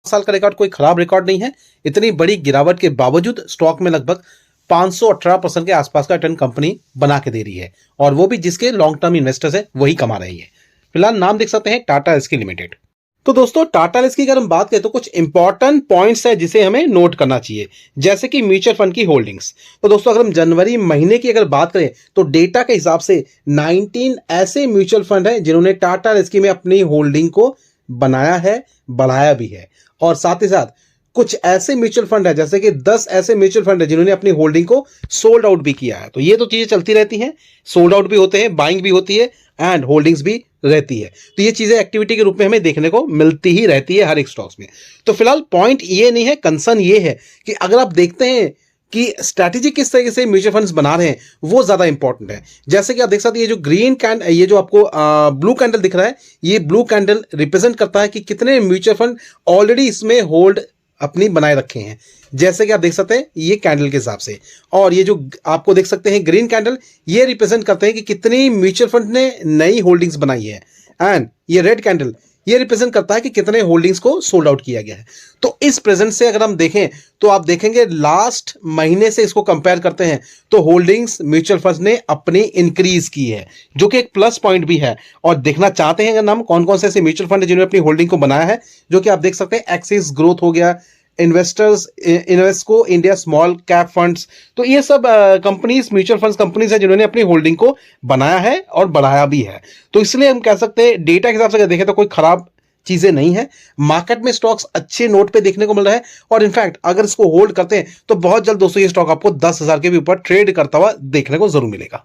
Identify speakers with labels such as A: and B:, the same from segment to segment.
A: साल का रिकॉर्ड कोई खराब रिकॉर्ड नहीं है। इतनी बड़ी गिरावट के बावजूद स्टॉक में लगभग 518% के आसपास का रिटर्न कंपनी बना के दे रही है, और वो भी जिसके लॉन्ग टर्म इन्वेस्टर्स है वही कमा रही है। फिलहाल नाम देख सकते हैं टाटा एल्क्सी लिमिटेड। तो दोस्तों टाटा एल्क्सी की अगर हम बात करें तो कुछ इंपॉर्टेंट पॉइंट्स है जिसे हमें नोट करना चाहिए, जैसे कि म्यूचुअल फंड की होल्डिंग्स। तो दोस्तों अगर हम जनवरी महीने की अगर बात करें तो डेटा के हिसाब से 19 ऐसे म्यूचुअल फंड हैं जिन्होंने टाटा एल्क्सी में अपनी होल्डिंग को बनाया है, बढ़ाया भी है, और साथ ही साथ कुछ ऐसे म्यूचुअल फंड है जैसे कि 10 ऐसे म्यूचुअल फंड है जिन्होंने अपनी होल्डिंग को सोल्ड आउट भी किया है। तो ये तो चीजें चलती रहती हैं, सोल्ड आउट भी होते हैं, बाइंग भी होती है एंड होल्डिंग्स भी रहती है। तो ये चीजें एक्टिविटी के रूप में हमें देखने को मिलती ही रहती है हर एक स्टॉक्स में। तो फिलहाल पॉइंट ये नहीं है, कंसर्न ये है कि अगर आप देखते हैं कि स्ट्रैटेजी किस तरीके से म्यूचुअल फंड्स बना रहे हैं वो ज्यादा इंपॉर्टेंट है। जैसे कि आप देख सकते हैं ये जो ग्रीन कैंडल, ये जो आपको ब्लू कैंडल दिख रहा है, ये ब्लू कैंडल रिप्रेजेंट करता है कि कितने म्यूचुअल फंड ऑलरेडी इसमें होल्ड अपनी बनाए रखे हैं, जैसे कि आप देख सकते हैं ये कैंडल के हिसाब से। और ये जो आपको देख सकते हैं ग्रीन कैंडल, ये रिप्रेजेंट करते हैं कि कितनी म्यूचुअल फंड ने नई होल्डिंग्स बनाई है, एंड ये रेड कैंडल ये रिप्रेजेंट करता है कि कितने होल्डिंग्स को सोल्ड आउट किया गया है। तो इस प्रेजेंट से अगर हम देखें तो आप देखेंगे लास्ट महीने से इसको कंपेयर करते हैं तो होल्डिंग्स म्यूचुअल फंड्स ने अपनी इंक्रीज की है, जो कि एक प्लस पॉइंट भी है। और देखना चाहते हैं अगर हम कौन कौन से ऐसे म्यूचुअल फंड है जिन्होंने अपनी होल्डिंग को बनाया है, जो कि आप देख सकते हैं एक्सिस ग्रोथ हो गया, Invesco India small cap funds. तो ये सब कंपनीज म्यूचुअल फंड्स कंपनीज है जिन्होंने अपनी होल्डिंग को बनाया है और बढ़ाया भी है। तो इसलिए हम कह सकते हैं डेटा के हिसाब से अगर देखें तो कोई खराब चीजें नहीं है। मार्केट में स्टॉक्स अच्छे नोट पे देखने को मिल रहा है, और इनफैक्ट अगर इसको होल्ड करते हैं तो बहुत जल्द दोस्तों ये स्टॉक आपको 10,000 के भी ऊपर ट्रेड करता हुआ देखने को जरूर मिलेगा।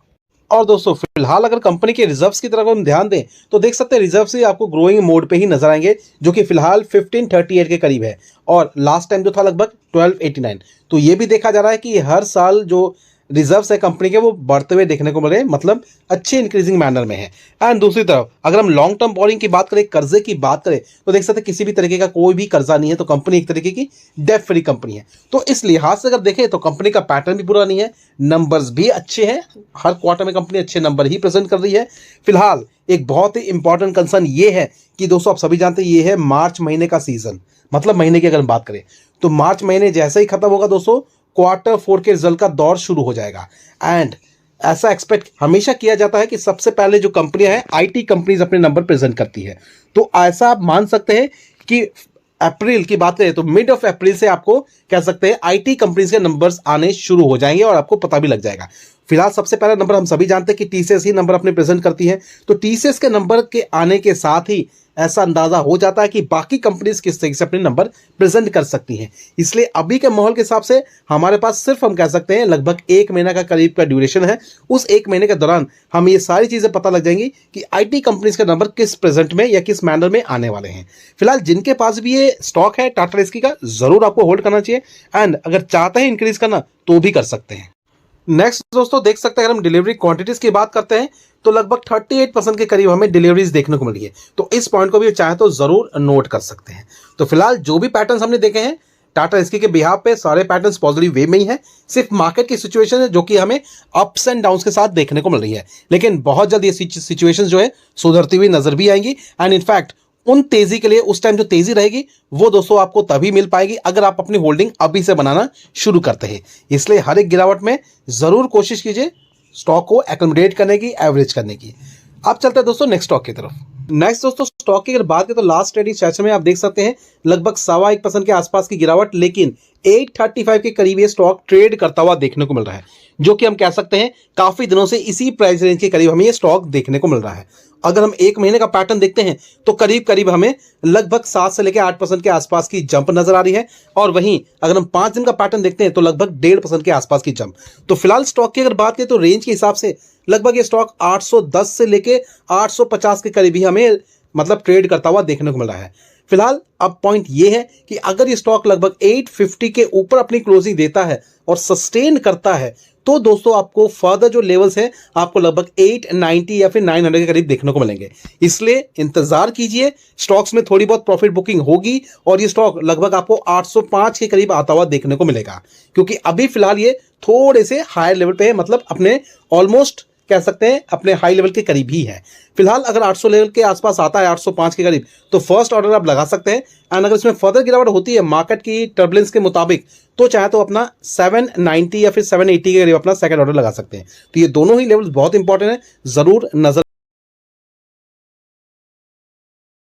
A: और दोस्तों फिलहाल अगर कंपनी के रिजर्व्स की तरफ हम ध्यान दें तो देख सकते हैं रिजर्व्स ही आपको ग्रोइंग मोड पे ही नजर आएंगे, जो कि फिलहाल 1538 के करीब है, और लास्ट टाइम जो था लगभग 1289। तो ये भी देखा जा रहा है कि हर साल जो रिजर्व्स है कंपनी के वो बढ़ते हुए देखने को मिल रहे हैं, मतलब अच्छे इंक्रीजिंग मैनर में है। एंड दूसरी तरफ अगर हम लॉन्ग टर्म बोरिंग की बात करें, कर्जे की बात करें, तो देख सकते हैं किसी भी तरीके का कोई भी कर्जा नहीं है। तो कंपनी एक तरीके की डेट फ्री कंपनी है। तो इस लिहाज से अगर देखें तो कंपनी का पैटर्न भी बुरा नहीं है, नंबर्स भी अच्छे हैं, हर क्वार्टर में कंपनी अच्छे नंबर ही प्रेजेंट कर रही है। फिलहाल एक बहुत ही इंपॉर्टेंट कंसर्न ये है कि दोस्तों आप सभी जानते हैं ये है मार्च महीने का सीजन, मतलब महीने की अगर हम बात करें तो मार्च महीने जैसे ही खत्म होगा दोस्तों क्वार्टर 4 के रिजल्ट का दौर शुरू हो जाएगा। एंड ऐसा एक्सपेक्ट हमेशा किया जाता है कि सबसे पहले जो कंपनियां हैं आईटी कंपनीज अपने नंबर प्रेजेंट करती है। तो ऐसा आप मान सकते हैं कि अप्रैल की बात करें तो मिड ऑफ अप्रैल से आपको कह सकते हैं आईटी कंपनीज के नंबर्स आने शुरू हो जाएंगे और आपको पता भी लग जाएगा। फिलहाल सबसे पहला नंबर हम सभी जानते हैं कि टीसीएस ही नंबर अपने प्रेजेंट करती है। तो टीसीएस के नंबर के आने के साथ ही ऐसा अंदाजा हो जाता है कि बाकी कंपनीज किस तरीके से अपने नंबर प्रेजेंट कर सकती हैं। इसलिए अभी के माहौल के हिसाब से हमारे पास सिर्फ हम कह सकते हैं लगभग 1 महीना का करीब का ड्यूरेशन है। उस 1 महीने के दौरान हमें ये सारी चीजें पता लग जाएंगी कि आईटी कंपनीज का नंबर किस प्रेजेंट में या किस मैनर में आने वाले हैं। फिलहाल जिनके पास भी ये स्टॉक है टाटा एल्क्सी का, जरूर आपको होल्ड करना चाहिए, एंड अगर चाहते हैं इंक्रीज करना तो भी कर सकते हैं। नेक्स्ट दोस्तों देख सकते हैं अगर हम डिलीवरी क्वांटिटीज की बात करते हैं तो लगभग 38% के करीब हमें डिलीवरीज देखने को मिली है। तो इस पॉइंट को भी चाहे तो जरूर नोट कर सकते हैं। तो फिलहाल जो भी पैटर्न्स हमने देखे हैं टाटा एल्क्सी के बिहाफ पे सारे पैटर्न्स पॉजिटिव वे में ही है। सिर्फ मार्केट की सिचुएशन है जो कि हमें अप्स एंड डाउन्स के साथ देखने को मिल रही है, लेकिन बहुत जल्द ये सिचुएशन जो है सुधरती हुई नजर भी आएंगी। एंड इनफैक्ट उन तेजी के लिए उस टाइम जो तेजी रहेगी वो दोस्तों आपको तभी मिल पाएगी अगर आप अपनी होल्डिंग अभी से बनाना शुरू करते हैं। इसलिए हर एक गिरावट में जरूर कोशिश कीजिए स्टॉक को एकोमोडेट करने की, एवरेज करने की। अब चलते हैं दोस्तों नेक्स्ट स्टॉक की तरफ। नेक्स्ट दोस्तों स्टॉक की अगर बात करें तो लास्ट ट्रेडिंग सेशन में आप देख सकते हैं लगभग 1.25% के आसपास की गिरावट, लेकिन 835 के करीब ये स्टॉक ट्रेड करता हुआ देखने को मिल रहा है, जो कि हम कह सकते हैं काफी दिनों से इसी प्राइस रेंज के करीब हमें ये स्टॉक देखने को मिल रहा है। अगर हम 1 महीने का पैटर्न देखते हैं तो करीब करीब हमें लगभग 7 से लेकर 8% के आसपास की जंप नजर आ रही है, और वहीं अगर हम 5 दिन का पैटर्न देखते हैं तो लगभग 1.5% के आसपास की जंप। तो फिलहाल स्टॉक की अगर बात करें तो रेंज के हिसाब से लगभग ये स्टॉक 810 से लेके 850 के करीब ही हमें मतलब ट्रेड करता हुआ देखने को मिल रहा है। फिलहाल अब पॉइंट ये है कि अगर ये स्टॉक लगभग 850 के ऊपर अपनी क्लोजिंग देता है और सस्टेन करता है तो दोस्तों आपको फर्दर जो लेवल्स हैं आपको लगभग 890 या फिर 900 के करीब देखने को मिलेंगे। इसलिए इंतजार कीजिए, स्टॉक्स में थोड़ी बहुत प्रॉफिट बुकिंग होगी और ये स्टॉक लगभग आपको 805 के करीब आता हुआ देखने को मिलेगा, क्योंकि अभी फिलहाल ये थोड़े से हायर लेवल पे है, मतलब अपने ऑलमोस्ट कह सकते हैं अपने हाई लेवल के करीब ही है। फिलहाल अगर 800 लेवल के आसपास आता है, 805 के करीब, तो फर्स्ट ऑर्डर आप लगा सकते हैं। एंड अगर इसमें फर्दर गिरावट होती है मार्केट की टर्बुलेंस के मुताबिक, तो चाहे तो अपना 790 या फिर 780 के करीब अपना सेकंड ऑर्डर लगा सकते हैं। तो ये दोनों ही लेवल्स बहुत इंपॉर्टेंट है, जरूर नजर